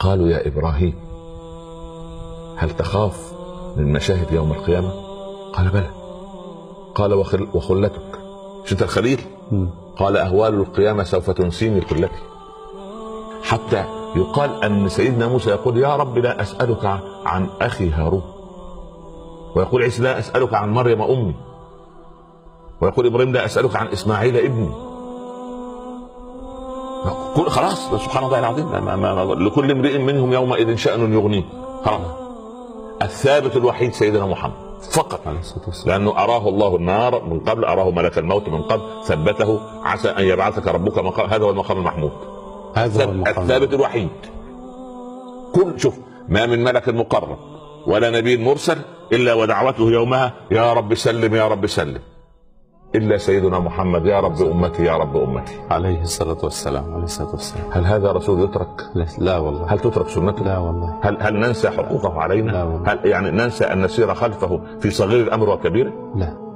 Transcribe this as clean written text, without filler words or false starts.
قالوا يا إبراهيم هل تخاف من مشاهد يوم القيامة؟ قال بلى. قال وخلتك، مش انت الخليل؟ قال أهوال القيامة سوف تنسيني خلتي. حتى يقال أن سيدنا موسى يقول يا رب لا أسألك عن أخي هارون، ويقول عيسى لا أسألك عن مريم أمي، ويقول إبراهيم لا أسألك عن إسماعيل ابني. خلاص سبحان الله العظيم، لكل امرئ منهم يومئذ شأن يغنيه. خلاص الثابت الوحيد سيدنا محمد فقط، لأنه أراه الله النار من قبل، أراه ملك الموت من قبل، ثبته عسى أن يبعثك ربك مقام، هذا هو المقام المحمود، هذا هو الثابت الوحيد. شوف ما من ملك مقرب ولا نبي مرسل إلا ودعوته يومها يا رب سلم يا رب سلم، إلا سيدنا محمد يا رب أمتي يا رب أمتي عليه الصلاة والسلام. هل هذا رسول يترك؟ لا والله. هل تترك سنته؟ لا والله. هل ننسى حقوقه علينا؟ لا والله. هل يعني ننسى أن نسير خلفه في صغير الأمر وكبيره؟ لا.